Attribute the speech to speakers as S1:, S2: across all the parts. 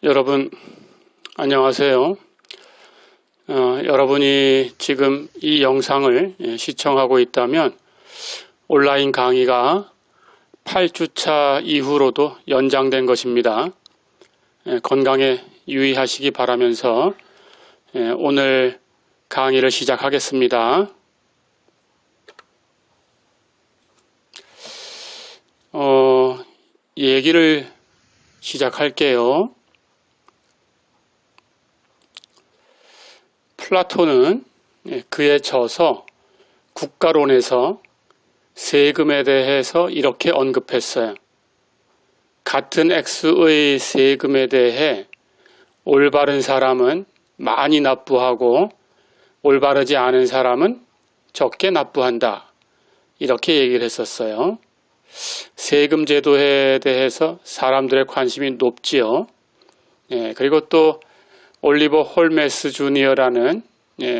S1: 여러분 안녕하세요. 여러분이 지금 이 영상을 시청하고 있다면 온라인 강의가 8주차 이후로도 연장된 것입니다. 건강에 유의하시기 바라면서 오늘 강의를 시작하겠습니다. 얘기를 시작할게요. 플라톤은 그의 저서 국가론에서 세금에 대해서 이렇게 언급했어요. 같은 X의 세금에 대해 올바른 사람은 많이 납부하고 올바르지 않은 사람은 적게 납부한다. 이렇게 얘기를 했었어요. 세금 제도에 대해서 사람들의 관심이 높지요. 그리고 또 올리버 홀메스 주니어라는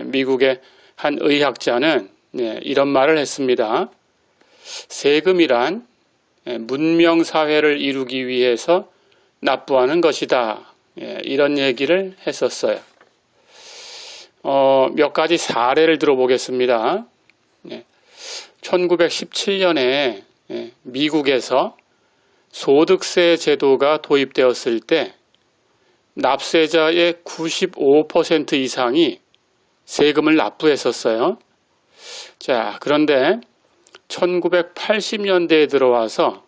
S1: 미국의 한 의학자는 이런 말을 했습니다. 세금이란 문명사회를 이루기 위해서 납부하는 것이다. 이런 얘기를 했었어요. 몇 가지 사례를 들어보겠습니다. 1917년에 미국에서 소득세 제도가 도입되었을 때 납세자의 95% 이상이 세금을 납부했었어요. 자, 그런데 1980년대에 들어와서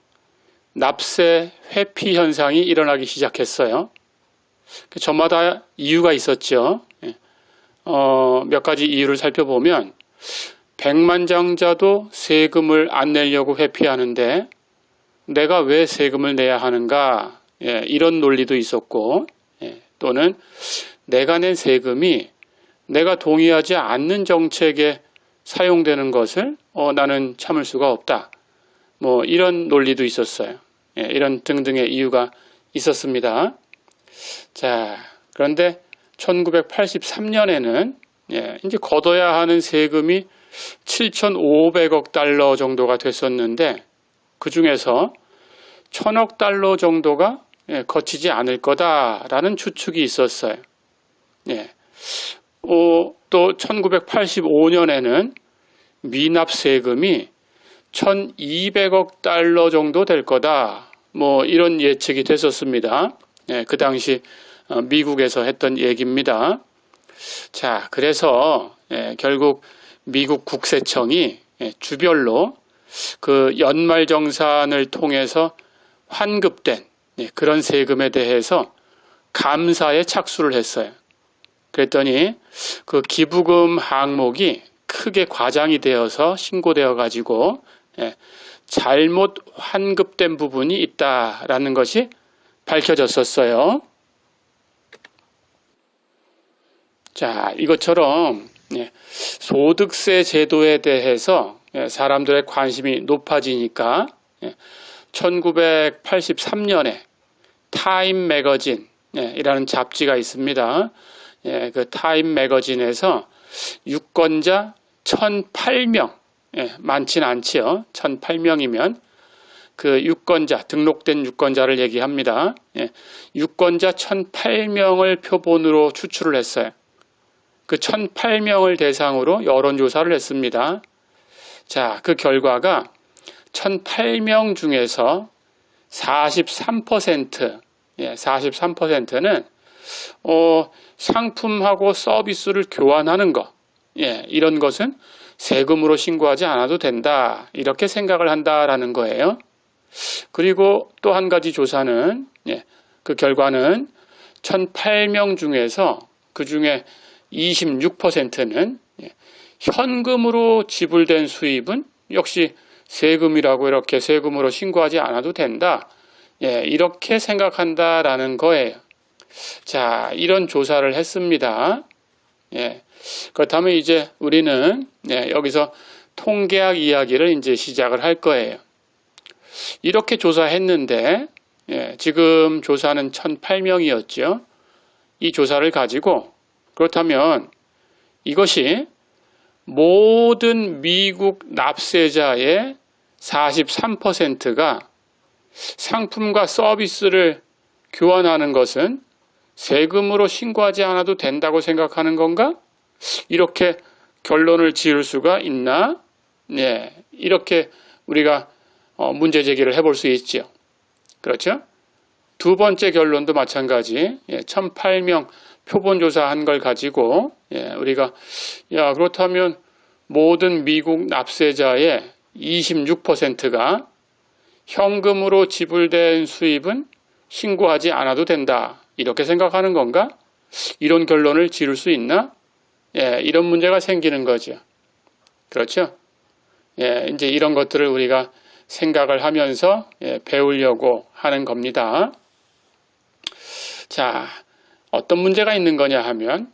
S1: 납세 회피 현상이 일어나기 시작했어요. 저마다 이유가 있었죠. 몇 가지 이유를 살펴보면 백만장자도 세금을 안 내려고 회피하는데 내가 왜 세금을 내야 하는가? 이런 논리도 있었고, 또는 내가 낸 세금이 내가 동의하지 않는 정책에 사용되는 것을 나는 참을 수가 없다. 이런 논리도 있었어요. 이런 등등의 이유가 있었습니다. 자, 그런데 1983년에는 이제 걷어야 하는 세금이 7,500억 달러 정도가 됐었는데 그 중에서 1,000억 달러 정도가 거치지 않을 거다라는 추측이 있었어요. 또 1985년에는 미납 세금이 1,200억 달러 정도 될 거다. 이런 예측이 됐었습니다. 그 당시 미국에서 했던 얘기입니다. 자, 그래서 결국 미국 국세청이 주별로 그 연말정산을 통해서 환급된 그런 세금에 대해서 감사에 착수를 했어요. 그랬더니 그 기부금 항목이 크게 과장이 되어서 신고되어 가지고 잘못 환급된 부분이 있다라는 것이 밝혀졌었어요. 자, 이것처럼 소득세 제도에 대해서 사람들의 관심이 높아지니까 1983년에 타임 매거진 이라는 잡지가 있습니다. 그 타임 매거진에서 유권자 1,008명, 많지는 않지요. 1,008명이면 그 유권자, 등록된 유권자를 얘기합니다. 유권자 1,008명을 표본으로 추출을 했어요. 그 1,008명을 대상으로 여론조사를 했습니다. 자, 그 결과가 1,008명 중에서 43%는 상품하고 서비스를 교환하는 것, 이런 것은 세금으로 신고하지 않아도 된다. 이렇게 생각을 한다라는 거예요. 그리고 또 한 가지 조사는 그 결과는 1,008명 중에서 그 중에 26%는 현금으로 지불된 수입은 역시 세금이라고 이렇게 세금으로 신고하지 않아도 된다. 이렇게 생각한다라는 거예요. 자, 이런 조사를 했습니다. 그렇다면 이제 우리는 여기서 통계학 이야기를 이제 시작을 할 거예요. 이렇게 조사했는데 지금 조사는 1,008명이었죠. 이 조사를 가지고 그렇다면 이것이 모든 미국 납세자의 43%가 상품과 서비스를 교환하는 것은 세금으로 신고하지 않아도 된다고 생각하는 건가? 이렇게 결론을 지을 수가 있나? 네, 이렇게 우리가 문제 제기를 해볼 수 있죠. 그렇죠? 두 번째 결론도 마찬가지. 1008명 표본조사한 걸 가지고 우리가 그렇다면 모든 미국 납세자의 26%가 현금으로 지불된 수입은 신고하지 않아도 된다. 이렇게 생각하는 건가? 이런 결론을 지을 수 있나? 이런 문제가 생기는 거죠. 그렇죠? 이제 이런 것들을 우리가 생각을 하면서 배우려고 하는 겁니다. 자, 어떤 문제가 있는 거냐 하면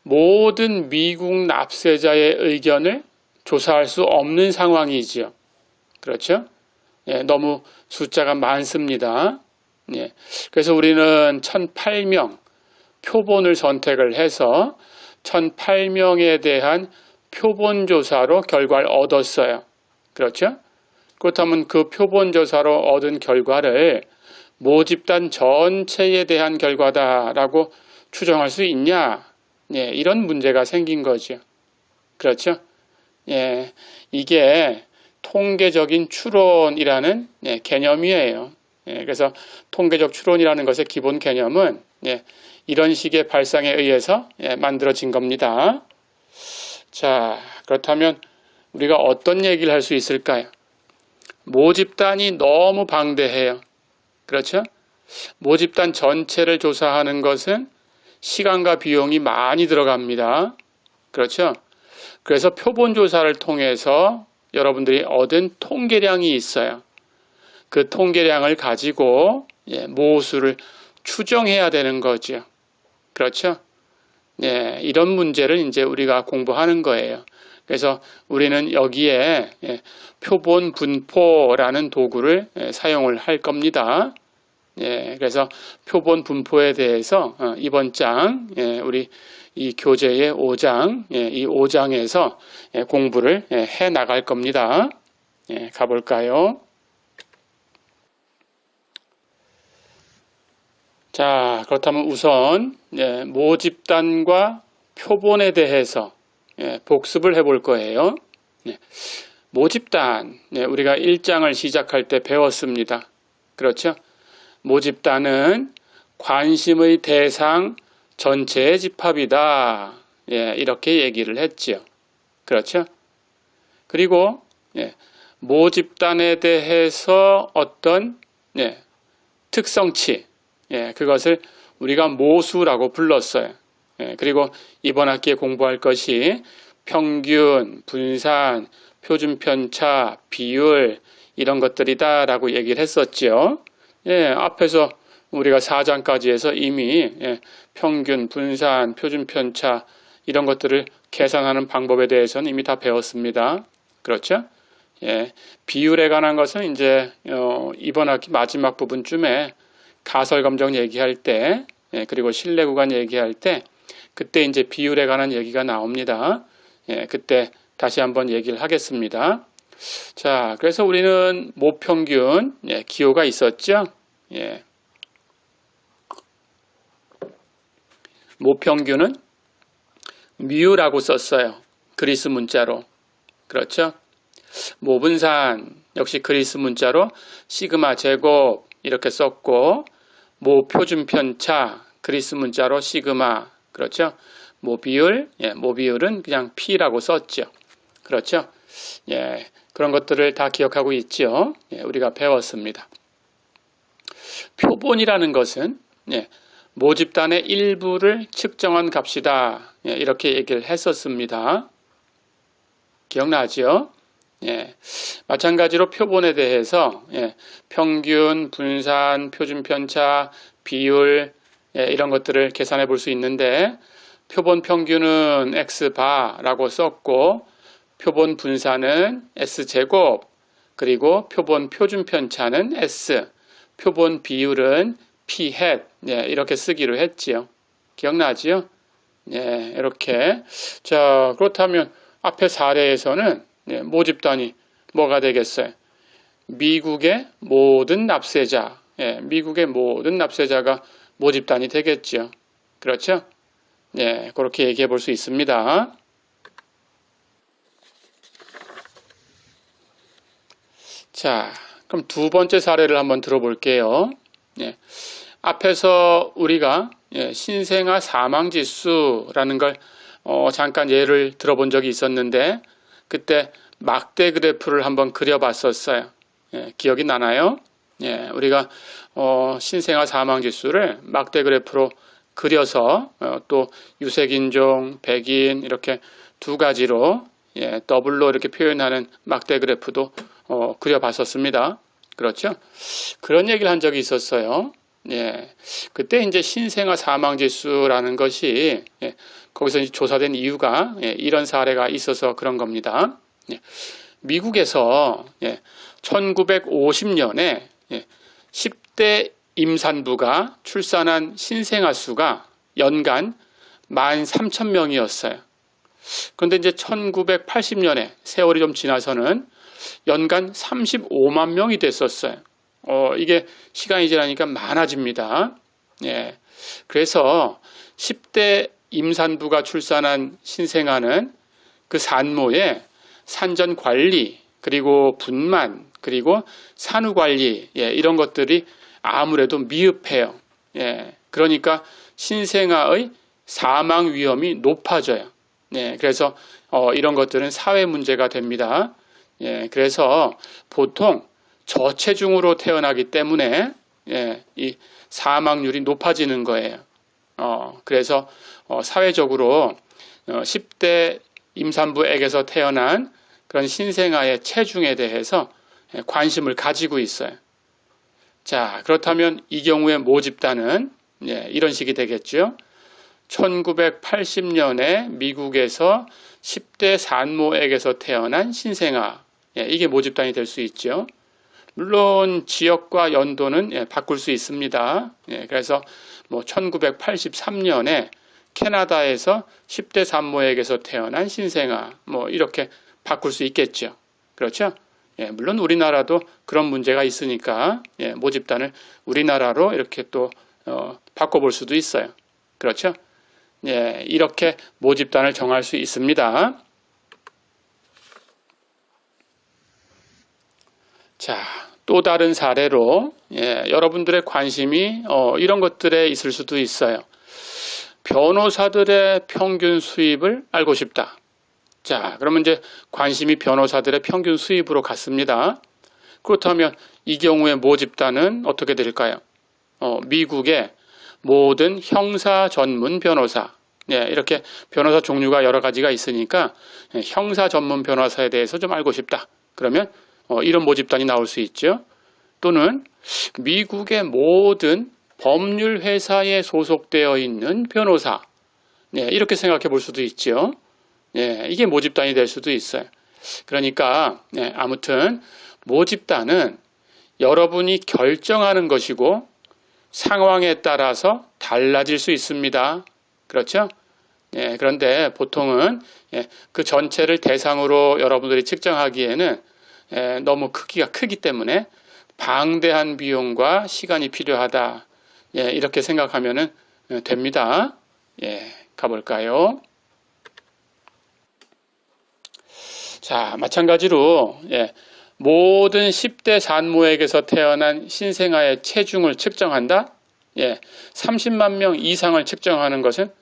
S1: 모든 미국 납세자의 의견을 조사할 수 없는 상황이지요. 그렇죠? 너무 숫자가 많습니다. 그래서 우리는 1008명 표본을 선택을 해서 1008명에 대한 표본조사로 결과를 얻었어요. 그렇죠? 그렇다면 그 표본조사로 얻은 결과를 모집단 전체에 대한 결과다라고 추정할 수 있냐? 이런 문제가 생긴 거죠. 그렇죠? 이게 통계적인 추론이라는 개념이에요. 그래서 통계적 추론이라는 것의 기본 개념은 이런 식의 발상에 의해서 만들어진 겁니다. 자, 그렇다면 우리가 어떤 얘기를 할 수 있을까요? 모집단이 너무 방대해요. 그렇죠? 모집단 전체를 조사하는 것은 시간과 비용이 많이 들어갑니다. 그렇죠? 그래서 표본조사를 통해서 여러분들이 얻은 통계량이 있어요. 그 통계량을 가지고 모수를 추정해야 되는 거죠. 그렇죠? 이런 문제를 이제 우리가 공부하는 거예요. 그래서 우리는 여기에 표본 분포라는 도구를 사용을 할 겁니다. 그래서 표본 분포에 대해서 이번 장 우리 이 교재의 5장 이 5장에서 공부를 해 나갈 겁니다. 가볼까요? 자, 그렇다면 우선 모집단과 표본에 대해서 복습을 해볼 거예요. 모집단, 우리가 1장을 시작할 때 배웠습니다. 그렇죠? 모집단은 관심의 대상 전체의 집합이다. 이렇게 얘기를 했지요. 그렇죠? 그리고 모집단에 대해서 어떤 특성치, 그것을 우리가 모수라고 불렀어요. 그리고 이번 학기에 공부할 것이 평균, 분산, 표준편차, 비율 이런 것들이다라고 얘기를 했었죠. 앞에서 우리가 4장까지 해서 이미 평균, 분산, 표준편차 이런 것들을 계산하는 방법에 대해서는 이미 다 배웠습니다. 그렇죠? 비율에 관한 것은 이제 이번 학기 마지막 부분쯤에 가설검정 얘기할 때 그리고 신뢰구간 얘기할 때 그때 이제 비율에 관한 얘기가 나옵니다. 그때 다시 한번 얘기를 하겠습니다. 자, 그래서 우리는 모평균 기호가 있었죠. 모평균은 뮤라고 썼어요. 그리스 문자로. 그렇죠? 모분산 역시 그리스 문자로 시그마 제곱 이렇게 썼고 모표준편차 그리스 문자로 시그마. 그렇죠? 모비율, 모비율은 그냥 P라고 썼죠. 그렇죠? 그런 것들을 다 기억하고 있죠. 우리가 배웠습니다. 표본이라는 것은 모집단의 일부를 측정한 값이다. 이렇게 얘기를 했었습니다. 기억나죠? 마찬가지로 표본에 대해서 평균, 분산, 표준편차, 비율 이런 것들을 계산해 볼 수 있는데 표본 평균은 X바라고 썼고 표본 분산은 S제곱 그리고 표본 표준편차는 S 표본 비율은 P hat 이렇게 쓰기로 했지요. 기억나지요? 이렇게. 자, 그렇다면 앞에 사례에서는 모집단이 뭐가 되겠어요? 미국의 모든 납세자, 미국의 모든 납세자가 모집단이 되겠죠. 그렇죠? 예, 그렇게 얘기해 볼 수 있습니다. 자, 그럼 두 번째 사례를 한번 들어볼게요. 예, 앞에서 우리가 신생아 사망지수라는 걸 잠깐 예를 들어본 적이 있었는데 그때 막대 그래프를 한번 그려봤었어요. 예, 기억이 나나요? 예, 우리가 신생아 사망지수를 막대 그래프로 그려서 또 유색인종, 백인 이렇게 두 가지로 더블로 이렇게 표현하는 막대 그래프도 그려봤었습니다. 그렇죠? 그런 얘기를 한 적이 있었어요. 예, 그때 이제 신생아 사망지수라는 것이 거기서 이제 조사된 이유가 이런 사례가 있어서 그런 겁니다. 미국에서 1950년에 10대 임산부가 출산한 신생아 수가 연간 13,000명이었어요. 그런데 이제 1980년에 세월이 좀 지나서는 연간 35만 명이 됐었어요. 이게 시간이 지나니까 많아집니다. 예. 그래서 10대 임산부가 출산한 신생아는 그 산모의 산전 관리, 그리고 분만, 그리고 산후 관리, 이런 것들이 아무래도 미흡해요. 그러니까 신생아의 사망 위험이 높아져요. 그래서 이런 것들은 사회 문제가 됩니다. 그래서 보통 저체중으로 태어나기 때문에 이 사망률이 높아지는 거예요. 그래서 사회적으로 10대 임산부에게서 태어난 그런 신생아의 체중에 대해서 관심을 가지고 있어요. 자, 그렇다면 이 경우에 모집단은 이런 식이 되겠죠. 1980년에 미국에서 10대 산모에게서 태어난 신생아, 이게 모집단이 될 수 있죠. 물론 지역과 연도는 바꿀 수 있습니다. 그래서 뭐 1983년에 캐나다에서 10대 산모에게서 태어난 신생아, 뭐 이렇게 바꿀 수 있겠죠. 그렇죠? 물론 우리나라도 그런 문제가 있으니까 모집단을 우리나라로 이렇게 또 바꿔볼 수도 있어요. 그렇죠? 이렇게 모집단을 정할 수 있습니다. 자, 또 다른 사례로 여러분들의 관심이 이런 것들에 있을 수도 있어요. 변호사들의 평균 수입을 알고 싶다. 자, 그러면 이제 관심이 변호사들의 평균 수입으로 갔습니다. 그렇다면 이 경우에 모집단은 어떻게 될까요? 미국의 모든 형사 전문 변호사, 이렇게 변호사 종류가 여러 가지가 있으니까 형사 전문 변호사에 대해서 좀 알고 싶다. 그러면 이런 모집단이 나올 수 있죠. 또는 미국의 모든 법률 회사에 소속되어 있는 변호사, 이렇게 생각해 볼 수도 있죠. 이게 모집단이 될 수도 있어요. 그러니까 아무튼 모집단은 여러분이 결정하는 것이고 상황에 따라서 달라질 수 있습니다. 그렇죠? 그런데 보통은 그 전체를 대상으로 여러분들이 측정하기에는 너무 크기가 크기 때문에 방대한 비용과 시간이 필요하다. 이렇게 생각하면 됩니다. 가볼까요? 자, 마찬가지로 모든 10대 산모에게서 태어난 신생아의 체중을 측정한다. 30만 명 이상을 측정하는 것은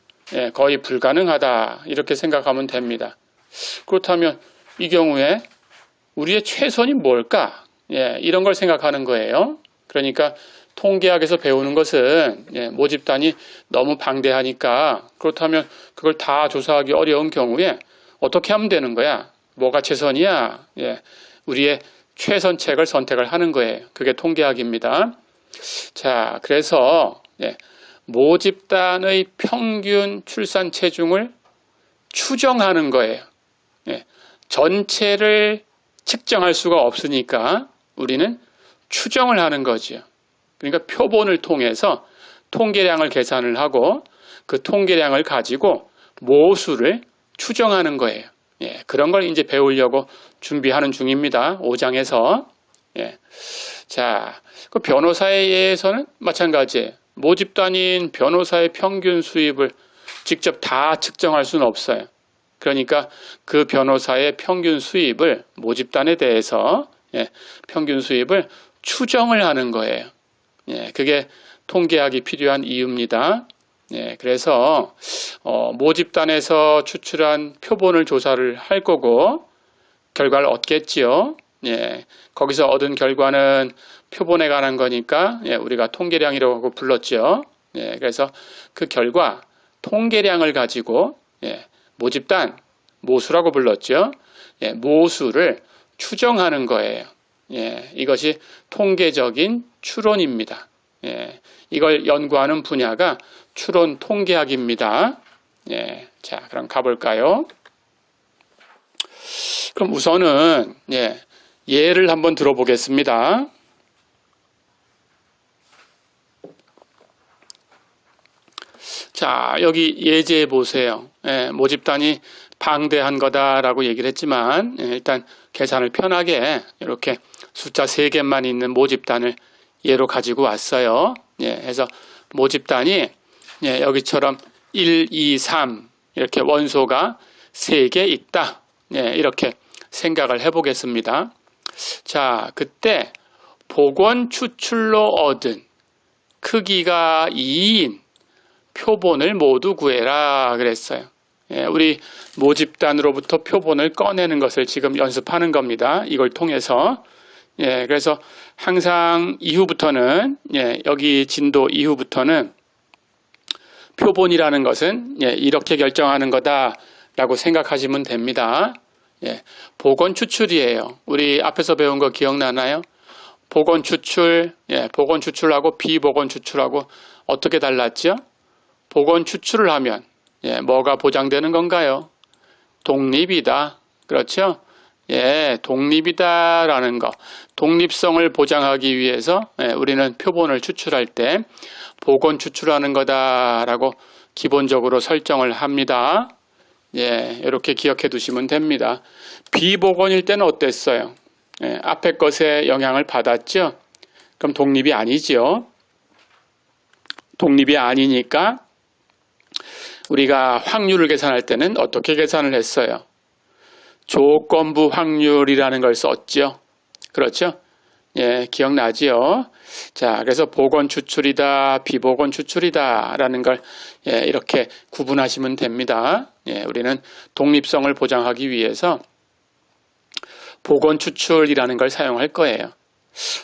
S1: 거의 불가능하다. 이렇게 생각하면 됩니다. 그렇다면 이 경우에 우리의 최선이 뭘까? 이런 걸 생각하는 거예요. 그러니까 통계학에서 배우는 것은 모집단이 너무 방대하니까 그렇다면 그걸 다 조사하기 어려운 경우에 어떻게 하면 되는 거야? 뭐가 최선이야? 우리의 최선책을 선택을 하는 거예요. 그게 통계학입니다. 자, 그래서 모집단의 평균 출산 체중을 추정하는 거예요. 전체를 측정할 수가 없으니까 우리는 추정을 하는 거죠. 그러니까 표본을 통해서 통계량을 계산을 하고 그 통계량을 가지고 모수를 추정하는 거예요. 그런 걸 이제 배우려고 준비하는 중입니다. 5장에서. 자, 그 변호사에 의해서는 마찬가지예요. 모집단인 변호사의 평균 수입을 직접 다 측정할 수는 없어요. 그러니까 그 변호사의 평균 수입을 모집단에 대해서 평균 수입을 추정을 하는 거예요. 그게 통계학이 필요한 이유입니다. 그래서 모집단에서 추출한 표본을 조사를 할 거고 결과를 얻겠지요. 거기서 얻은 결과는 표본에 관한 거니까 우리가 통계량이라고 불렀죠. 그래서 그 결과 통계량을 가지고 모집단 모수라고 불렀죠. 모수를 추정하는 거예요. 이것이 통계적인 추론입니다. 이걸 연구하는 분야가 추론 통계학입니다. 자, 그럼 가볼까요? 그럼 우선은 예를 한번 들어보겠습니다. 자, 여기 예제 보세요. 모집단이 방대한 거다라고 얘기를 했지만 일단 계산을 편하게 이렇게 숫자 3개만 있는 모집단을 예로 가지고 왔어요. 그래서 모집단이 여기처럼 1, 2, 3 이렇게 원소가 3개 있다. 이렇게 생각을 해보겠습니다. 자, 그때 복원 추출로 얻은 크기가 2인 표본을 모두 구해라 그랬어요. 우리 모집단으로부터 표본을 꺼내는 것을 지금 연습하는 겁니다. 이걸 통해서. 그래서 항상 이후부터는 여기 진도 이후부터는 표본이라는 것은 이렇게 결정하는 거다라고 생각하시면 됩니다. 복원 추출이에요. 우리 앞에서 배운 거 기억나나요? 복원 추출, 복원 추출하고 비복원 추출하고 어떻게 달랐죠? 복원 추출을 하면 뭐가 보장되는 건가요? 독립이다. 그렇죠? 독립이다라는 거. 독립성을 보장하기 위해서 우리는 표본을 추출할 때 복원 추출하는 거다라고 기본적으로 설정을 합니다. 이렇게 기억해 두시면 됩니다. 비복원일 때는 어땠어요? 앞에 것에 영향을 받았죠? 그럼 독립이 아니죠. 독립이 아니니까 우리가 확률을 계산할 때는 어떻게 계산을 했어요? 조건부 확률이라는 걸 썼죠. 그렇죠? 기억나지요? 자, 그래서 복원 추출이다, 비복원 추출이다 라는 걸 이렇게 구분하시면 됩니다. 우리는 독립성을 보장하기 위해서 복원 추출이라는 걸 사용할 거예요.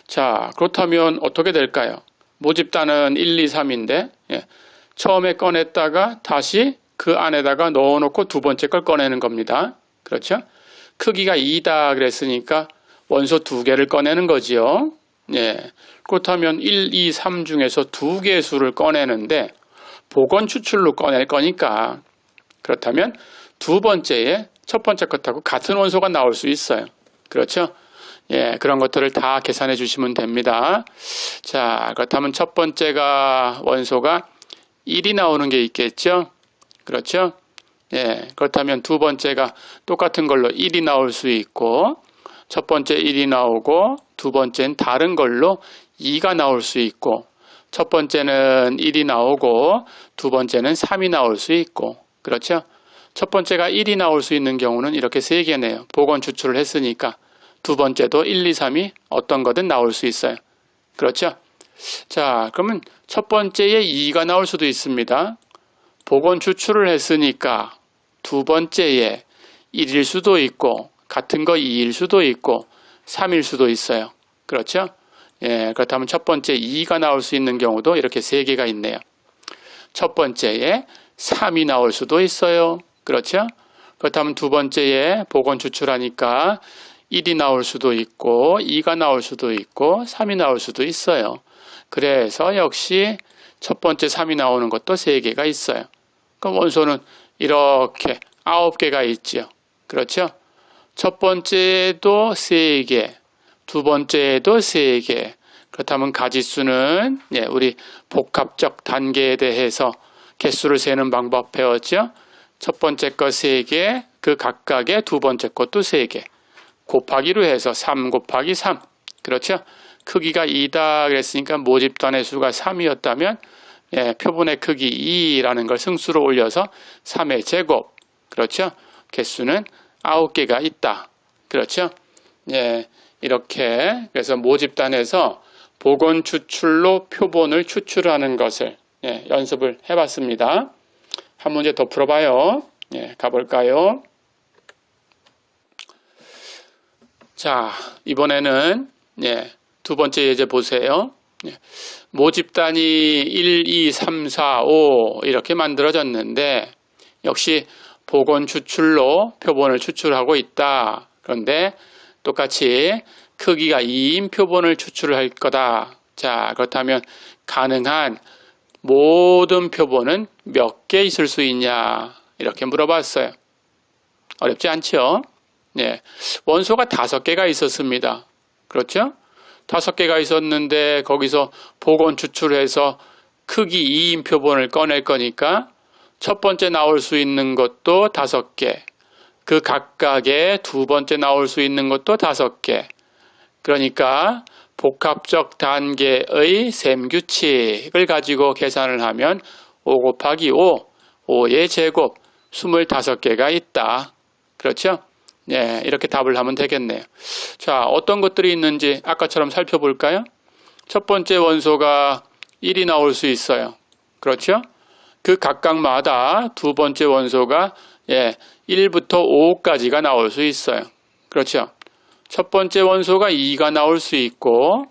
S1: 자, 그렇다면 어떻게 될까요? 모집단은 1, 2, 3인데 처음에 꺼냈다가 다시 그 안에다가 넣어놓고 두 번째 걸 꺼내는 겁니다. 그렇죠? 크기가 2다 그랬으니까 원소 2개를 꺼내는 거지요. 그렇다면 1, 2, 3 중에서 2개의 수를 꺼내는데 복원 추출로 꺼낼 거니까 그렇다면 두 번째에 첫 번째 것하고 같은 원소가 나올 수 있어요. 그렇죠? 그런 것들을 다 계산해 주시면 됩니다. 자, 그렇다면 첫 번째가 원소가 1이 나오는 게 있겠죠? 그렇죠? 그렇다면 두 번째가 똑같은 걸로 1이 나올 수 있고 첫 번째 1이 나오고 두 번째는 다른 걸로 2가 나올 수 있고 첫 번째는 1이 나오고 두 번째는 3이 나올 수 있고 그렇죠? 첫 번째가 1이 나올 수 있는 경우는 이렇게 3개네요. 복원 추출을 했으니까 두 번째도 1, 2, 3이 어떤 거든 나올 수 있어요. 그렇죠? 자, 그러면 첫 번째에 2가 나올 수도 있습니다. 복원 추출을 했으니까 두 번째에 1일 수도 있고 같은 거 2일 수도 있고 3일 수도 있어요. 그렇죠? 그렇다면 첫 번째 2가 나올 수 있는 경우도 이렇게 3개가 있네요. 첫 번째에 3이 나올 수도 있어요. 그렇죠? 그렇다면 두 번째에 복원 추출하니까 1이 나올 수도 있고 2가 나올 수도 있고 3이 나올 수도 있어요. 그래서 역시 첫 번째 3이 나오는 것도 3개가 있어요. 그럼 원소는 이렇게 9개가 있죠. 그렇죠? 첫 번째도 3개, 두 번째도 3개. 그렇다면 가지수는 우리 복합적 단계에 대해서 개수를 세는 방법 배웠죠? 첫 번째 거 3개, 그 각각의 두 번째 것도 3개. 곱하기로 해서 3 곱하기 3. 그렇죠? 크기가 2다 그랬으니까 모집단의 수가 3이었다면 예, 표본의 크기 2라는 걸 승수로 올려서 3의 제곱. 그렇죠? 개수는 9개가 있다. 그렇죠? 예, 이렇게 그래서 모집단에서 복원 추출로 표본을 추출하는 것을 연습을 해봤습니다. 한 문제 더 풀어봐요. 가볼까요? 자, 이번에는 두 번째 예제 보세요. 모집단이 1, 2, 3, 4, 5 이렇게 만들어졌는데 역시 복원 추출로 표본을 추출하고 있다. 그런데 똑같이 크기가 2인 표본을 추출할 거다. 자, 그렇다면 가능한 모든 표본은 몇 개 있을 수 있냐? 이렇게 물어봤어요. 어렵지 않죠? 원소가 5개가 있었습니다. 그렇죠? 5개가 있었는데 거기서 복원 추출해서 크기 2인 표본을 꺼낼 거니까 첫 번째 나올 수 있는 것도 5개, 그 각각의 두 번째 나올 수 있는 것도 5개. 그러니까 복합적 단계의 셈규칙을 가지고 계산을 하면 5 곱하기 5, 5의 제곱, 25개가 있다. 그렇죠? 이렇게 답을 하면 되겠네요. 자, 어떤 것들이 있는지 아까처럼 살펴볼까요? 첫 번째 원소가 1이 나올 수 있어요. 그렇죠? 그 각각마다 두 번째 원소가 1부터 5까지가 나올 수 있어요. 그렇죠? 첫 번째 원소가 2가 나올 수 있고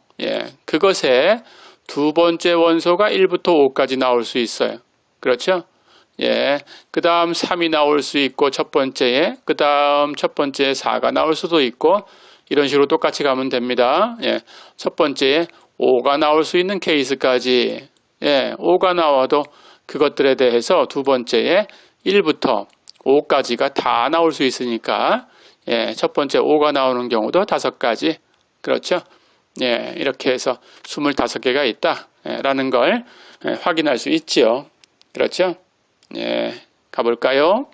S1: 그것에 두 번째 원소가 1부터 5까지 나올 수 있어요. 그렇죠? 그 다음 3이 나올 수 있고 첫 번째에 그 다음 첫 번째에 4가 나올 수도 있고 이런 식으로 똑같이 가면 됩니다. 첫 번째에 5가 나올 수 있는 케이스까지 5가 나와도 그것들에 대해서 두 번째에 1부터 5까지가 다 나올 수 있으니까 첫 번째 5가 나오는 경우도 5가지. 그렇죠? 이렇게 해서 25개가 있다 라는 걸 확인할 수 있지요. 그렇죠? 가볼까요?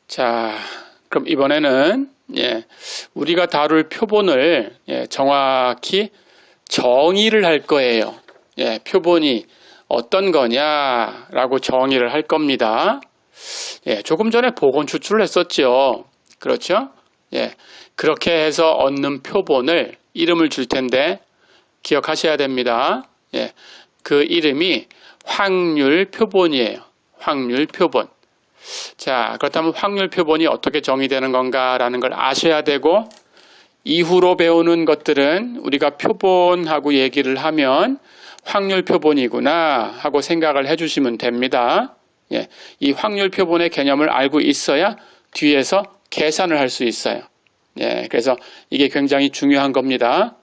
S1: 자, 그럼 이번에는 우리가 다룰 표본을 정확히 정의를 할 거예요. 표본이 어떤 거냐라고 정의를 할 겁니다. 조금 전에 복원 추출을 했었죠. 그렇죠? 그렇게 해서 얻는 표본을 이름을 줄 텐데 기억하셔야 됩니다. 그 이름이 확률 표본이에요. 확률 표본. 자, 그렇다면 확률 표본이 어떻게 정의되는 건가라는 걸 아셔야 되고 이후로 배우는 것들은 우리가 표본하고 얘기를 하면 확률 표본이구나 하고 생각을 해주시면 됩니다. 이 확률 표본의 개념을 알고 있어야 뒤에서 계산을 할 수 있어요. 그래서 이게 굉장히 중요한 겁니다.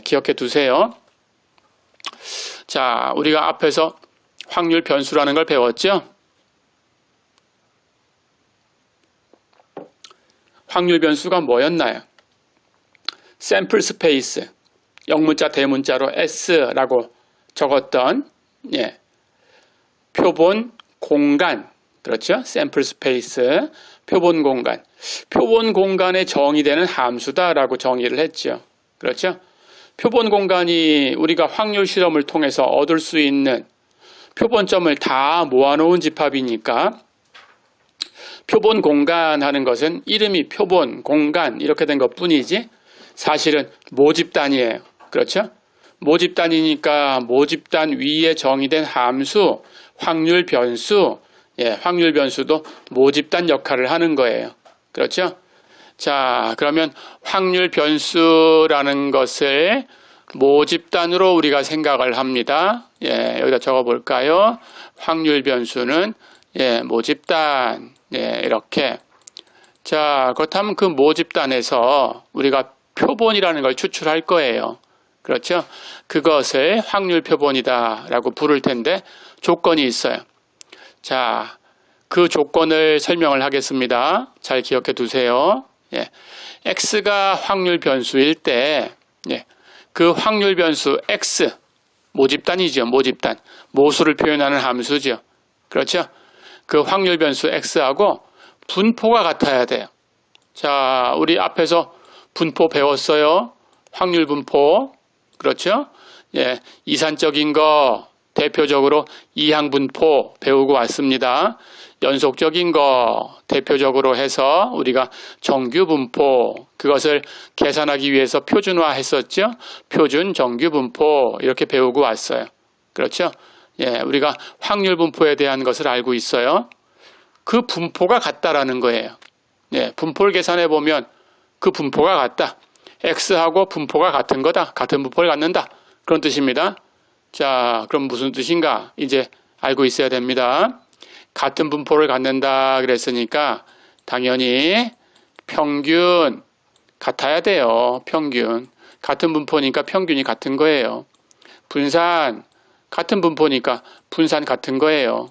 S1: 기억해 두세요. 자, 우리가 앞에서 확률 변수라는 걸 배웠죠? 확률 변수가 뭐였나요? 샘플 스페이스, 영문자 대문자로 S라고 적었던 표본 공간, 그렇죠? 샘플 스페이스, 표본 공간. 표본 공간에 정의되는 함수다라고 정의를 했죠. 그렇죠? 표본 공간이 우리가 확률 실험을 통해서 얻을 수 있는 표본점을 다 모아놓은 집합이니까 표본 공간 하는 것은 이름이 표본 공간 이렇게 된 것 뿐이지 사실은 모집단이에요. 그렇죠? 모집단이니까 모집단 위에 정의된 함수, 확률 변수, 확률 변수도 모집단 역할을 하는 거예요. 그렇죠? 자, 그러면 확률 변수라는 것을 모집단으로 우리가 생각을 합니다. 여기다 적어 볼까요? 확률 변수는 모집단. 이렇게. 자, 그렇다면 그 모집단에서 우리가 표본이라는 걸 추출할 거예요. 그렇죠? 그것을 확률 표본이다 라고 부를 텐데 조건이 있어요. 자, 그 조건을 설명을 하겠습니다. 잘 기억해 두세요. X가 확률 변수일 때 그 확률 변수 X, 모집단이죠. 모집단. 모수를 표현하는 함수죠. 그렇죠? 그 확률 변수 X하고 분포가 같아야 돼요. 자, 우리 앞에서 분포 배웠어요. 확률 분포. 그렇죠? 예, 이산적인 거 대표적으로 이항 분포 배우고 왔습니다. 연속적인 거 대표적으로 해서 우리가 정규 분포, 그것을 계산하기 위해서 표준화 했었죠. 표준 정규 분포 이렇게 배우고 왔어요. 그렇죠? 예, 우리가 확률 분포에 대한 것을 알고 있어요. 그 분포가 같다라는 거예요. 예, 분포를 계산해 보면 그 분포가 같다. X하고 분포가 같은 거다. 같은 분포를 갖는다. 그런 뜻입니다. 자, 그럼 무슨 뜻인가? 이제 알고 있어야 됩니다. 같은 분포를 갖는다 그랬으니까 당연히 평균 같아야 돼요. 평균. 같은 분포니까 평균이 같은 거예요. 분산 같은 분포니까 분산 같은 거예요.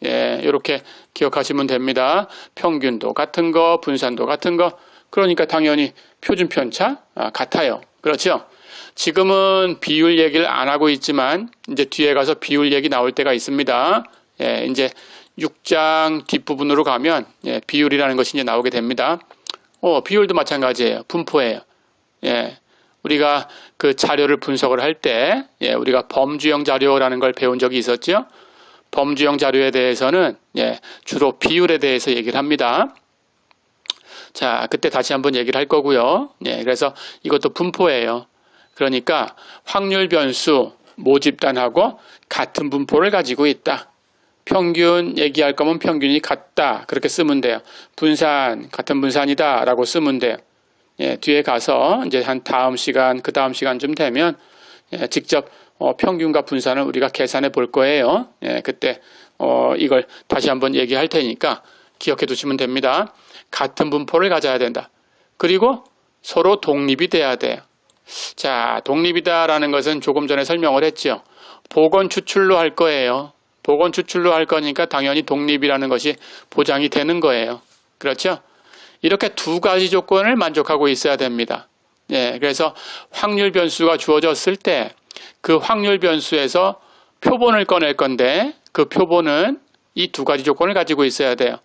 S1: 예, 이렇게 기억하시면 됩니다. 평균도 같은 거, 분산도 같은 거. 그러니까 당연히 표준 편차 같아요. 그렇죠? 지금은 비율 얘기를 안 하고 있지만 이제 뒤에 가서 비율 얘기 나올 때가 있습니다. 예, 이제 6장 뒷부분으로 가면 예, 비율이라는 것이 이제 나오게 됩니다. 비율도 마찬가지예요. 분포예요. 예, 우리가 그 자료를 분석을 할 때 예, 우리가 범주형 자료라는 걸 배운 적이 있었죠. 범주형 자료에 대해서는 예, 주로 비율에 대해서 얘기를 합니다. 자, 그때 다시 한번 얘기를 할 거고요. 예, 그래서 이것도 분포예요. 그러니까 확률 변수 모집단하고 같은 분포를 가지고 있다. 평균 얘기할 거면 평균이 같다. 그렇게 쓰면 돼요. 분산, 같은 분산이다. 라고 쓰면 돼요. 예, 뒤에 가서 이제 한 다음 시간, 그 다음 시간쯤 되면 예, 직접 평균과 분산을 우리가 계산해 볼 거예요. 예, 그때 이걸 다시 한번 얘기할 테니까 기억해 두시면 됩니다. 같은 분포를 가져야 된다. 그리고 서로 독립이 돼야 돼요. 자, 독립이다라는 것은 조금 전에 설명을 했죠. 복원 추출로 할 거예요. 복원 추출로 할 거니까 당연히 독립이라는 것이 보장이 되는 거예요. 그렇죠? 이렇게 두 가지 조건을 만족하고 있어야 됩니다. 예, 그래서 확률 변수가 주어졌을 때 그 확률 변수에서 표본을 꺼낼 건데 그 표본은 이 두 가지 조건을 가지고 있어야 돼요.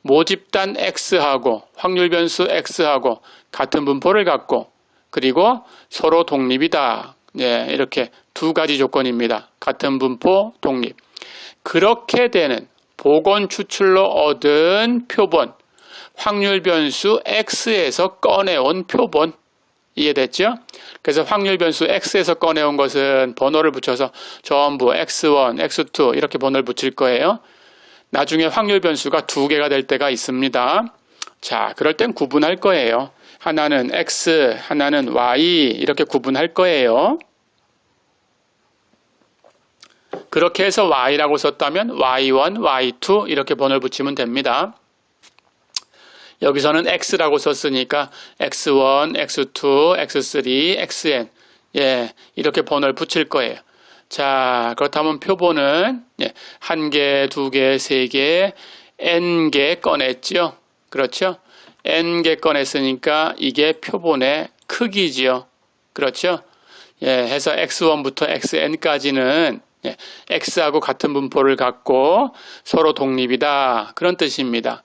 S1: 모집단 X하고 확률 변수 X하고 같은 분포를 갖고 그리고 서로 독립이다. 예, 이렇게 두 가지 조건입니다. 같은 분포, 독립. 그렇게 되는 복원 추출로 얻은 표본, 확률 변수 X에서 꺼내온 표본. 이해됐죠? 그래서 확률 변수 X에서 꺼내온 것은 번호를 붙여서 전부 X1, X2 이렇게 번호를 붙일 거예요. 나중에 확률 변수가 두 개가 될 때가 있습니다. 자, 그럴 땐 구분할 거예요. 하나는 X, 하나는 Y 이렇게 구분할 거예요. 그렇게 해서 Y라고 썼다면 Y1, Y2 이렇게 번호를 붙이면 됩니다. 여기서는 X라고 썼으니까 X1, X2, X3, XN 예, 이렇게 번호를 붙일 거예요. 자, 그렇다면 표본은 예, 1개, 2개, 3개, N개 꺼냈죠. 그렇죠? N개 꺼냈으니까 이게 표본의 크기지요. 그렇죠? 예, 해서 X1부터 XN까지는 예, X하고 같은 분포를 갖고 서로 독립이다. 그런 뜻입니다.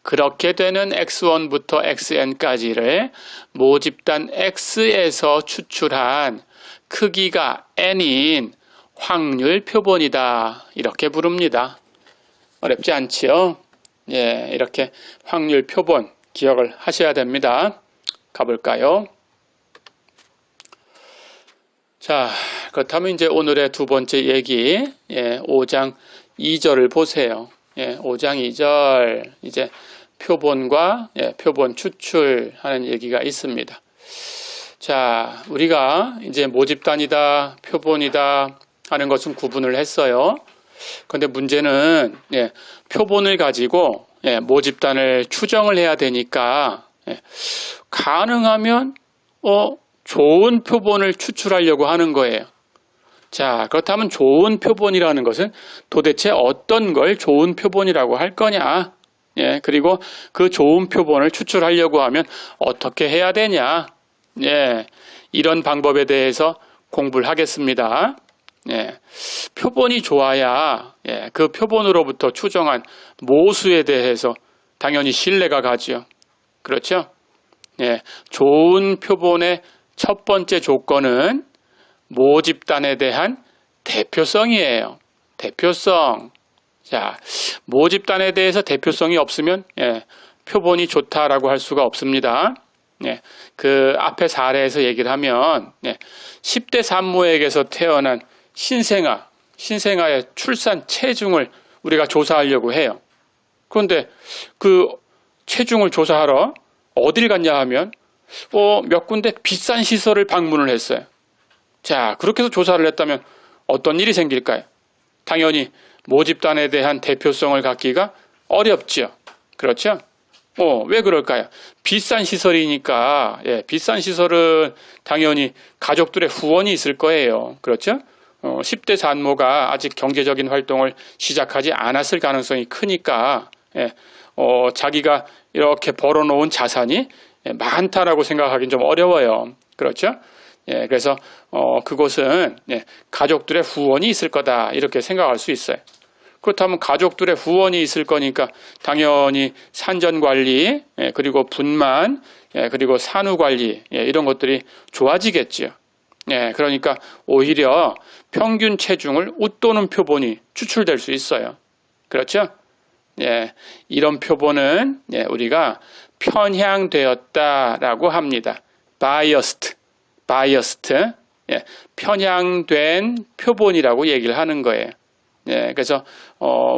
S1: 그렇게 되는 X1부터 XN까지를 모집단 X에서 추출한 크기가 N인 확률 표본이다. 이렇게 부릅니다. 어렵지 않지요? 예, 이렇게 확률 표본 기억을 하셔야 됩니다. 가볼까요? 자, 그렇다면 이제 오늘의 두 번째 얘기, 예, 5장 2절을 보세요. 예, 5장 2절, 이제 표본과 예, 표본 추출하는 얘기가 있습니다. 자, 우리가 이제 모집단이다, 표본이다 하는 것은 구분을 했어요. 그런데 문제는 예, 표본을 가지고 예, 모집단을 추정을 해야 되니까 예, 가능하면 좋은 표본을 추출하려고 하는 거예요. 자, 그렇다면 좋은 표본이라는 것은 도대체 어떤 걸 좋은 표본이라고 할 거냐? 예, 그리고 그 좋은 표본을 추출하려고 하면 어떻게 해야 되냐? 예, 이런 방법에 대해서 공부를 하겠습니다. 예, 표본이 좋아야 예, 그 표본으로부터 추정한 모수에 대해서 당연히 신뢰가 가죠. 그렇죠? 예, 좋은 표본의 첫 번째 조건은 모집단에 대한 대표성이에요. 대표성. 자, 모집단에 대해서 대표성이 없으면 표본이 좋다라고 할 수가 없습니다. 그 앞에 사례에서 얘기를 하면 10대 산모에게서 태어난 신생아의 출산 체중을 우리가 조사하려고 해요. 그런데 그 체중을 조사하러 어딜 갔냐 하면 몇 군데 비싼 시설을 방문을 했어요. 자, 그렇게 해서 조사를 했다면 어떤 일이 생길까요? 당연히 모집단에 대한 대표성을 갖기가 어렵죠. 그렇죠? 왜 그럴까요? 비싼 시설이니까, 비싼 시설은 당연히 가족들의 후원이 있을 거예요. 그렇죠? 10대 산모가 아직 경제적인 활동을 시작하지 않았을 가능성이 크니까, 자기가 이렇게 벌어놓은 자산이 많다라고 생각하기는 좀 어려워요. 그렇죠? 그래서 그곳은 가족들의 후원이 있을 거다 이렇게 생각할 수 있어요. 그렇다면 가족들의 후원이 있을 거니까 당연히 산전관리, 그리고 분만, 그리고 산후관리 이런 것들이 좋아지겠죠. 그러니까 오히려 평균 체중을 웃도는 표본이 추출될 수 있어요. 그렇죠? 이런 표본은 우리가 편향되었다라고 합니다. biased, 편향된 표본이라고 얘기를 하는 거예요. 그래서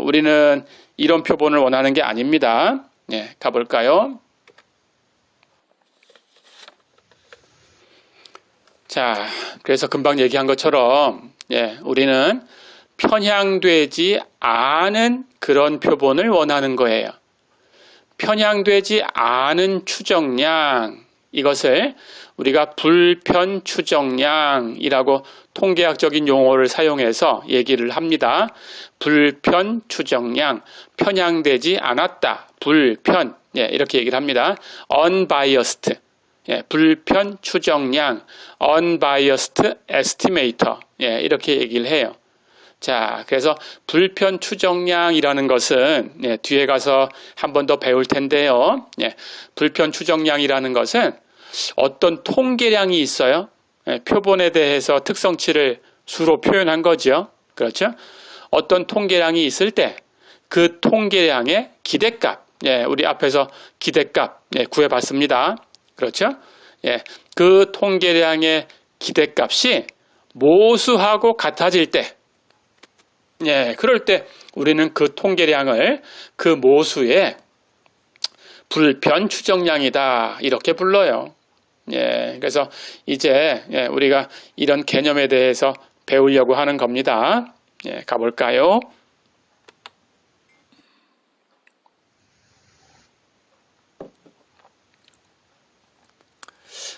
S1: 우리는 이런 표본을 원하는 게 아닙니다. 가볼까요? 자, 그래서 금방 얘기한 것처럼 우리는 편향되지 않은 그런 표본을 원하는 거예요. 편향되지 않은 추정량, 이것을 우리가 불편 추정량이라고 통계학적인 용어를 사용해서 얘기를 합니다. 불편 추정량, 편향되지 않았다, 불편, 이렇게 얘기를 합니다. unbiased, 불편 추정량, unbiased estimator, 이렇게 얘기를 해요. 자, 그래서 불편 추정량이라는 것은 뒤에 가서 한 번 더 배울 텐데요. 불편 추정량이라는 것은 어떤 통계량이 있어요. 표본에 대해서 특성치를 수로 표현한 거죠. 그렇죠? 어떤 통계량이 있을 때 그 통계량의 기대값, 우리 앞에서 기대값 구해봤습니다. 그렇죠? 그 통계량의 기대값이 모수하고 같아질 때, 그럴 때 우리는 그 통계량을 그 모수의 불편 추정량이다 이렇게 불러요. 그래서 이제 우리가 이런 개념에 대해서 배우려고 하는 겁니다. 가볼까요?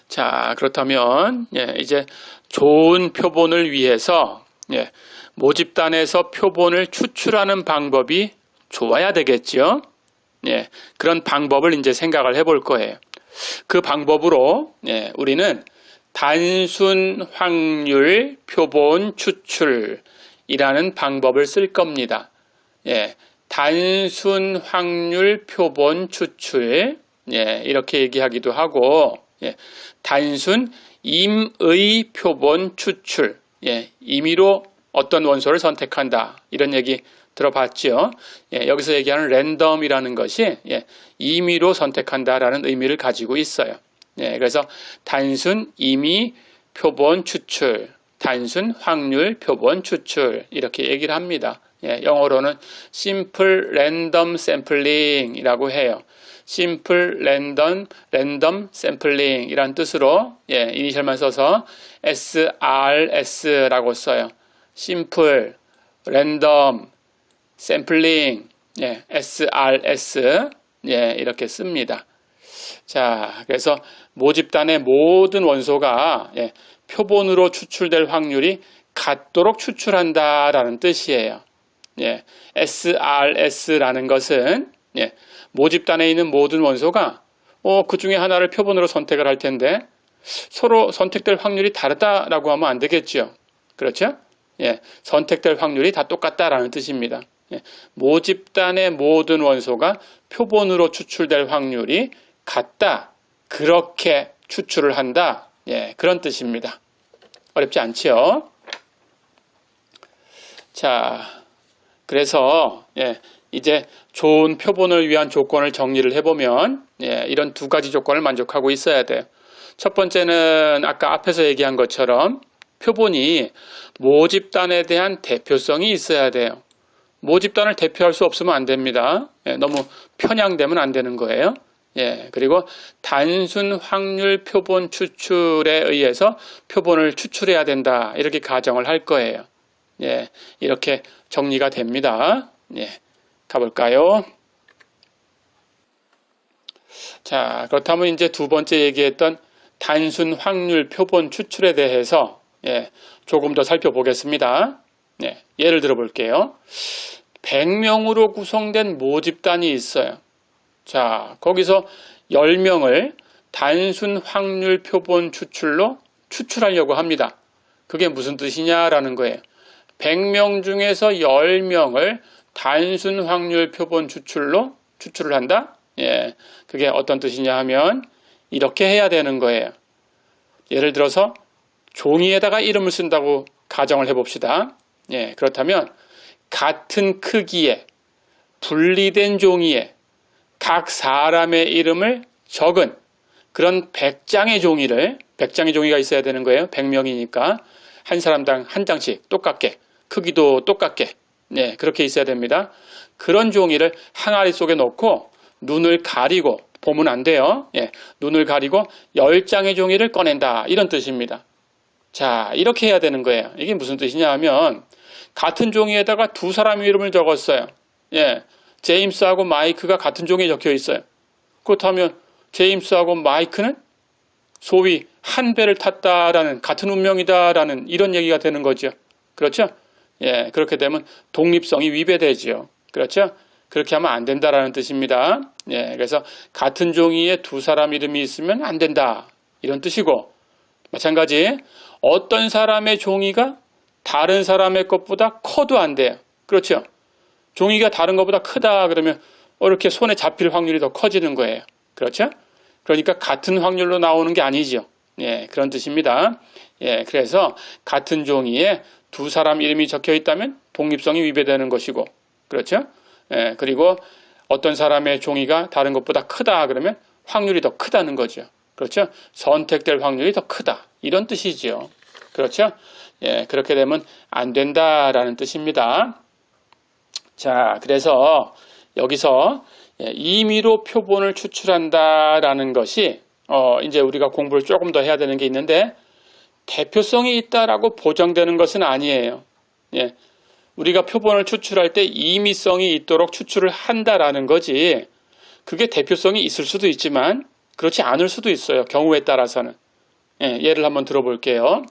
S1: 자, 그렇다면 이제 좋은 표본을 위해서 모집단에서 표본을 추출하는 방법이 좋아야 되겠죠. 그런 방법을 이제 생각을 해볼 거예요. 그 방법으로 우리는 단순 확률 표본 추출이라는 방법을 쓸 겁니다. 단순 확률 표본 추출, 이렇게 얘기하기도 하고, 단순 임의 표본 추출, 임의로 어떤 원소를 선택한다 이런 얘기 들어봤죠. 여기서 얘기하는 랜덤이라는 것이 임의로 선택한다라는 의미를 가지고 있어요. 그래서 단순 임의 표본 추출, 단순 확률 표본 추출 이렇게 얘기를 합니다. 영어로는 simple random sampling이라고 해요. simple random sampling 이란 뜻으로 이니셜만 써서 SRS라고 써요. simple random sampling, SRS, 이렇게 씁니다. 자, 그래서 모집단의 모든 원소가 표본으로 추출될 확률이 같도록 추출한다라는 뜻이에요. SRS라는 것은 모집단에 있는 모든 원소가 그 중에 하나를 표본으로 선택을 할 텐데 서로 선택될 확률이 다르다라고 하면 안 되겠죠. 그렇죠? 선택될 확률이 다 똑같다라는 뜻입니다. 모집단의 모든 원소가 표본으로 추출될 확률이 같다. 그렇게 추출을 한다. 예, 그런 뜻입니다. 어렵지 않지요? 자, 그래서 이제 좋은 표본을 위한 조건을 정리를 해보면 이런 두 가지 조건을 만족하고 있어야 돼요. 첫 번째는 아까 앞에서 얘기한 것처럼 표본이 모집단에 대한 대표성이 있어야 돼요. 모집단을 대표할 수 없으면 안 됩니다. 너무 편향되면 안 되는 거예요. 그리고 단순 확률 표본 추출에 의해서 표본을 추출해야 된다. 이렇게 가정을 할 거예요. 이렇게 정리가 됩니다. 가볼까요? 자, 그렇다면 이제 두 번째 얘기했던 단순 확률 표본 추출에 대해서 조금 더 살펴보겠습니다. 예를 들어 볼게요. 100명으로 구성된 모집단이 있어요. 자, 거기서 10명을 단순 확률 표본 추출로 추출하려고 합니다. 그게 무슨 뜻이냐라는 거예요. 100명 중에서 10명을 단순 확률 표본 추출로 추출을 한다? 그게 어떤 뜻이냐 하면 이렇게 해야 되는 거예요. 예를 들어서 종이에다가 이름을 쓴다고 가정을 해봅시다. 그렇다면 같은 크기의 분리된 종이에 각 사람의 이름을 적은 그런 100장의 종이를, 100장의 종이가 있어야 되는 거예요. 100명이니까 한 사람당 한 장씩 똑같게, 크기도 똑같게, 그렇게 있어야 됩니다. 그런 종이를 항아리 속에 넣고 눈을 가리고 보면 안 돼요. 눈을 가리고 10장의 종이를 꺼낸다. 이런 뜻입니다. 자, 이렇게 해야 되는 거예요. 이게 무슨 뜻이냐 하면 같은 종이에다가 두 사람의 이름을 적었어요. 제임스하고 마이크가 같은 종이에 적혀 있어요. 그렇다면 제임스하고 마이크는 소위 한 배를 탔다라는, 같은 운명이다라는 이런 얘기가 되는 거죠. 그렇죠? 그렇게 되면 독립성이 위배되죠. 그렇죠? 그렇게 하면 안 된다라는 뜻입니다. 그래서 같은 종이에 두 사람 이름이 있으면 안 된다. 이런 뜻이고, 마찬가지 어떤 사람의 종이가 다른 사람의 것보다 커도 안 돼요. 그렇죠? 종이가 다른 것보다 크다 그러면 이렇게 손에 잡힐 확률이 더 커지는 거예요. 그렇죠? 그러니까 같은 확률로 나오는 게 아니죠. 그런 뜻입니다. 그래서 같은 종이에 두 사람 이름이 적혀 있다면 독립성이 위배되는 것이고, 그렇죠? 그리고 어떤 사람의 종이가 다른 것보다 크다 그러면 확률이 더 크다는 거죠. 그렇죠? 선택될 확률이 더 크다. 이런 뜻이죠. 그렇죠? 그렇게 되면 안 된다라는 뜻입니다. 자, 그래서 여기서 임의로 표본을 추출한다라는 것이 이제 우리가 공부를 조금 더 해야 되는 게 있는데 대표성이 있다라고 보장되는 것은 아니에요. 우리가 표본을 추출할 때 임의성이 있도록 추출을 한다라는 거지 그게 대표성이 있을 수도 있지만 그렇지 않을 수도 있어요. 경우에 따라서는. 예를 한번 들어볼게요.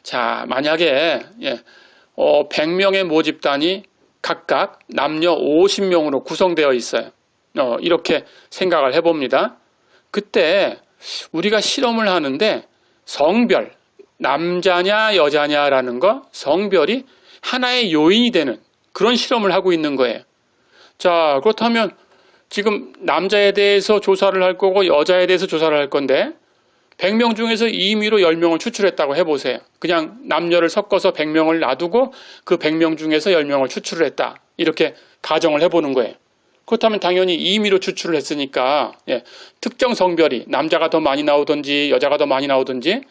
S1: 자, 만약에 100명의 모집단이 각각 남녀 50명으로 구성되어 있어요. 이렇게 생각을 해봅니다. 그때 우리가 실험을 하는데 성별, 남자냐 여자냐라는 거, 성별이 하나의 요인이 되는 그런 실험을 하고 있는 거예요. 자, 그렇다면 지금 남자에 대해서 조사를 할 거고 여자에 대해서 조사를 할 건데 100명 중에서 임의로 10명을 추출했다고 해보세요. 그냥 남녀를 섞어서 100명을 놔두고 그 100명 중에서 10명을 추출을 했다. 이렇게 가정을 해보는 거예요. 그렇다면 당연히 임의로 추출을 했으니까 특정 성별이 남자가 더 많이 나오든지 여자가 더 많이 나오든지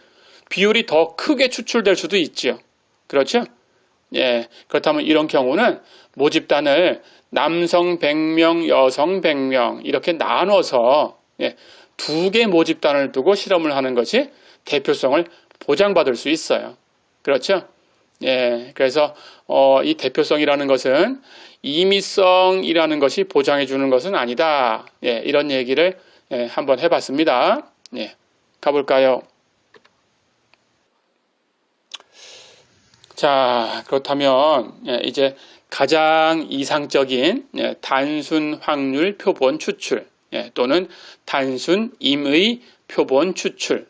S1: 비율이 더 크게 추출될 수도 있죠. 그렇죠? 그렇다면 이런 경우는 모집단을 남성 100명, 여성 100명 이렇게 나눠서 두 개 모집단을 두고 실험을 하는 것이 대표성을 보장받을 수 있어요. 그렇죠? 그래서 이 대표성이라는 것은 임의성이라는 것이 보장해 주는 것은 아니다. 이런 얘기를 한번 해봤습니다. 가볼까요? 자, 그렇다면 이제 가장 이상적인 단순 확률 표본 추출 또는 단순 임의 표본 추출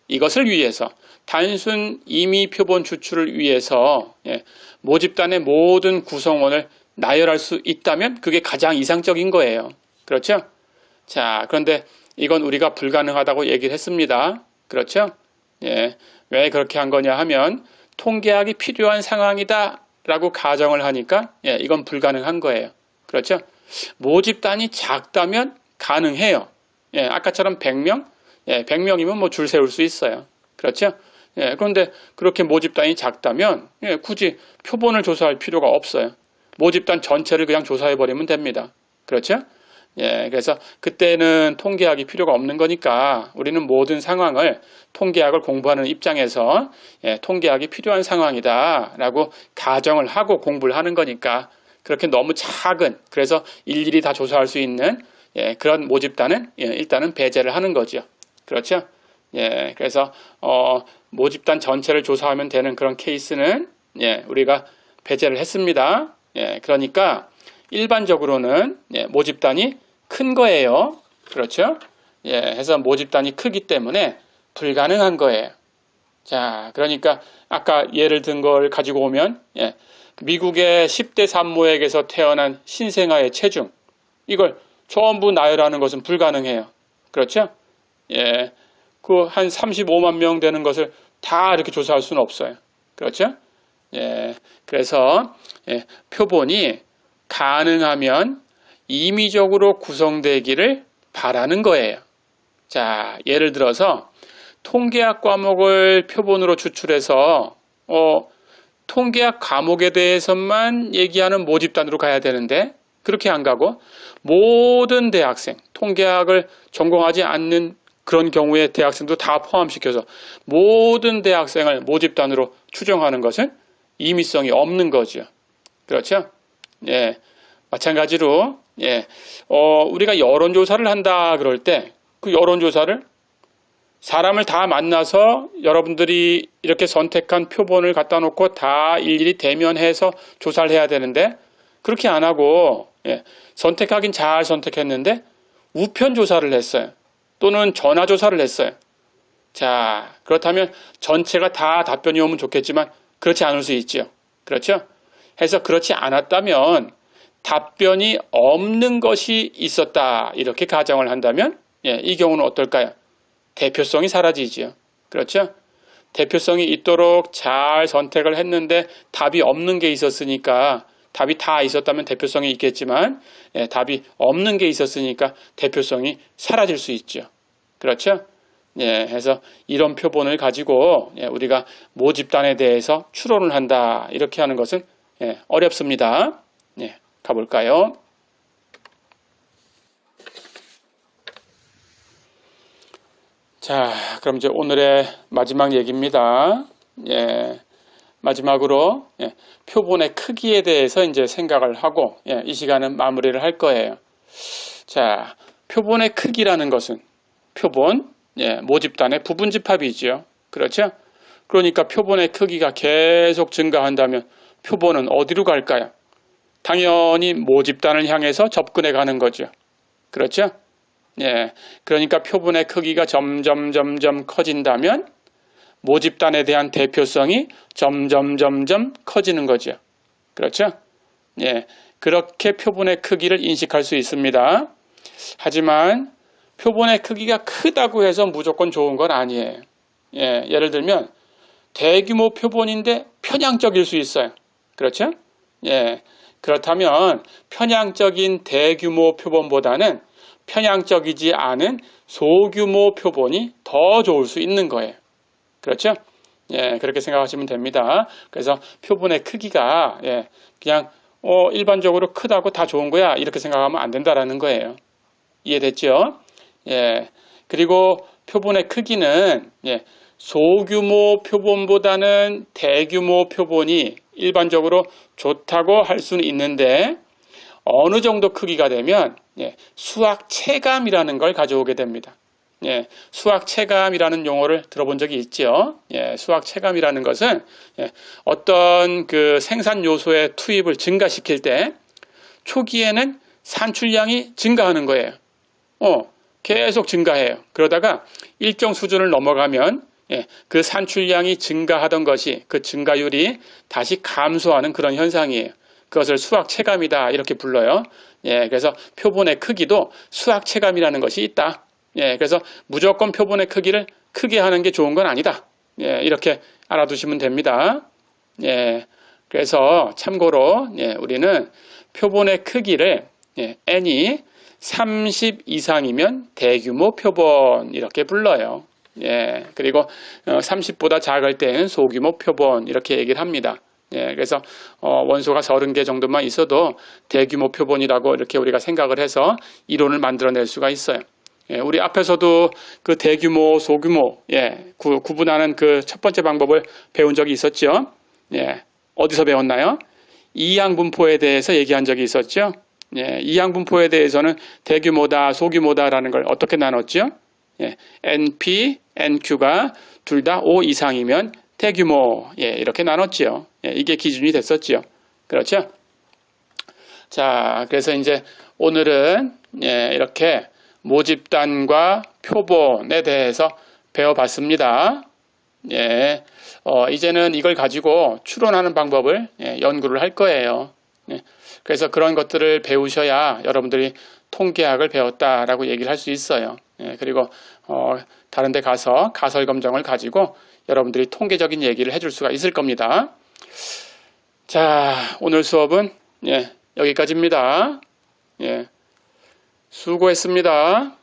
S1: 이것을 위해서 단순 임의 표본 추출을 위해서 모집단의 모든 구성원을 나열할 수 있다면 그게 가장 이상적인 거예요. 그렇죠? 자, 그런데 이건 우리가 불가능하다고 얘기를 했습니다. 그렇죠? 예, 왜 그렇게 한 거냐 하면 통계학이 필요한 상황이다 라고 가정을 하니까 예, 이건 불가능한 거예요. 그렇죠? 모집단이 작다면 가능해요. 예, 아까처럼 100명? 예, 100명이면 뭐 줄 세울 수 있어요. 그렇죠? 예, 그런데 그렇게 모집단이 작다면 예, 굳이 표본을 조사할 필요가 없어요. 모집단 전체를 그냥 조사해버리면 됩니다. 그렇죠? 예, 그래서 그때는 통계학이 필요가 없는 거니까 우리는 모든 상황을 통계학을 공부하는 입장에서 예, 통계학이 필요한 상황이다 라고 가정을 하고 공부를 하는 거니까 그렇게 너무 작은, 그래서 일일이 다 조사할 수 있는 예, 그런 모집단은 예, 일단은 배제를 하는 거죠. 그렇죠? 예, 그래서 모집단 전체를 조사하면 되는 그런 케이스는 예, 우리가 배제를 했습니다. 예, 그러니까 일반적으로는 예, 모집단이 큰 거예요. 그렇죠? 예, 해서 모집단이 크기 때문에 불가능한 거예요. 자, 그러니까 아까 예를 든 걸 가지고 오면 예, 미국의 10대 산모에게서 태어난 신생아의 체중, 이걸 전부 나열하는 것은 불가능해요. 그렇죠? 예, 그 한 35만 명 되는 것을 다 이렇게 조사할 수는 없어요. 그렇죠? 예, 그래서 예, 표본이 가능하면 임의적으로 구성되기를 바라는 거예요. 자, 예를 들어서 통계학 과목을 표본으로 추출해서 통계학 과목에 대해서만 얘기하는 모집단으로 가야 되는데 그렇게 안 가고 모든 대학생, 통계학을 전공하지 않는 그런 경우에 대학생도 다 포함시켜서 모든 대학생을 모집단으로 추정하는 것은 임의성이 없는 거죠. 그렇죠? 예, 마찬가지로 예, 우리가 여론조사를 한다 그럴 때 그 여론조사를 사람을 다 만나서 여러분들이 이렇게 선택한 표본을 갖다 놓고 다 일일이 대면해서 조사를 해야 되는데 그렇게 안 하고 예, 선택하긴 잘 선택했는데 우편 조사를 했어요. 또는 전화 조사를 했어요. 자, 그렇다면 전체가 다 답변이 오면 좋겠지만 그렇지 않을 수 있죠. 그렇죠? 해서 그렇지 않았다면 답변이 없는 것이 있었다 이렇게 가정을 한다면 예, 이 경우는 어떨까요? 대표성이 사라지죠. 그렇죠? 대표성이 있도록 잘 선택을 했는데 답이 없는 게 있었으니까 답이 다 있었다면 대표성이 있겠지만 예, 답이 없는 게 있었으니까 대표성이 사라질 수 있죠. 그렇죠? 예, 해서 이런 표본을 가지고 예, 우리가 모집단에 대해서 추론을 한다 이렇게 하는 것은 예, 어렵습니다. 예, 가볼까요? 자, 그럼 이제 오늘의 마지막 얘기입니다. 예, 마지막으로 예, 표본의 크기에 대해서 이제 생각을 하고 예, 이 시간은 마무리를 할 거예요. 자, 표본의 크기라는 것은 표본, 예, 모집단의 부분집합이죠. 그렇죠? 그러니까 표본의 크기가 계속 증가한다면 표본은 어디로 갈까요? 당연히 모집단을 향해서 접근해 가는 거죠. 그렇죠? 예, 그러니까 표본의 크기가 점점 커진다면 모집단에 대한 대표성이 점점 커지는 거죠. 그렇죠? 예, 그렇게 표본의 크기를 인식할 수 있습니다. 하지만 표본의 크기가 크다고 해서 무조건 좋은 건 아니에요. 예, 예를 들면 대규모 표본인데 편향적일 수 있어요. 그렇죠? 예, 그렇다면 편향적인 대규모 표본보다는 편향적이지 않은 소규모 표본이 더 좋을 수 있는 거예요. 그렇죠? 예, 그렇게 생각하시면 됩니다. 그래서 표본의 크기가 예, 그냥 일반적으로 크다고 다 좋은 거야 이렇게 생각하면 안 된다라는 거예요. 이해됐죠? 예, 그리고 표본의 크기는 예, 소규모 표본보다는 대규모 표본이 일반적으로 좋다고 할 수는 있는데 어느 정도 크기가 되면 예, 수학 체감이라는 걸 가져오게 됩니다. 예, 수학 체감이라는 용어를 들어본 적이 있죠. 예, 수학 체감이라는 것은 예, 어떤 그 생산 요소의 투입을 증가시킬 때 초기에는 산출량이 증가하는 거예요. 계속 증가해요. 그러다가 일정 수준을 넘어가면 예, 그 산출량이 증가하던 것이 그 증가율이 다시 감소하는 그런 현상이에요. 그것을 수학 체감이다 이렇게 불러요. 예, 그래서 표본의 크기도 수학 체감이라는 것이 있다. 예, 그래서 무조건 표본의 크기를 크게 하는 게 좋은 건 아니다. 예, 이렇게 알아두시면 됩니다. 예, 그래서 참고로 예, 우리는 표본의 크기를 예, n이 30 이상이면 대규모 표본 이렇게 불러요. 예, 그리고 30보다 작을 때는 소규모 표본 이렇게 얘기를 합니다. 예, 그래서 원소가 30개 정도만 있어도 대규모 표본이라고 이렇게 우리가 생각을 해서 이론을 만들어낼 수가 있어요. 예, 우리 앞에서도 그 대규모, 소규모 예, 구분하는 그 첫 번째 방법을 배운 적이 있었죠. 예, 어디서 배웠나요? 이항분포에 대해서 얘기한 적이 있었죠. 예, 이항분포에 대해서는 대규모다, 소규모다라는 걸 어떻게 나눴죠? 예, NP, NQ가 둘 다 5 이상이면 대규모 예, 이렇게 나눴죠. 예, 이게 기준이 됐었죠. 그렇죠? 자, 그래서 이제 오늘은 예, 이렇게 모집단과 표본에 대해서 배워봤습니다. 예, 이제는 이걸 가지고 추론하는 방법을 예, 연구를 할 거예요. 예, 그래서 그런 것들을 배우셔야 여러분들이 통계학을 배웠다라고 얘기를 할 수 있어요. 예, 그리고 다른 데 가서 가설 검정을 가지고 여러분들이 통계적인 얘기를 해줄 수가 있을 겁니다. 자, 오늘 수업은 예, 여기까지입니다. 예, 수고했습니다.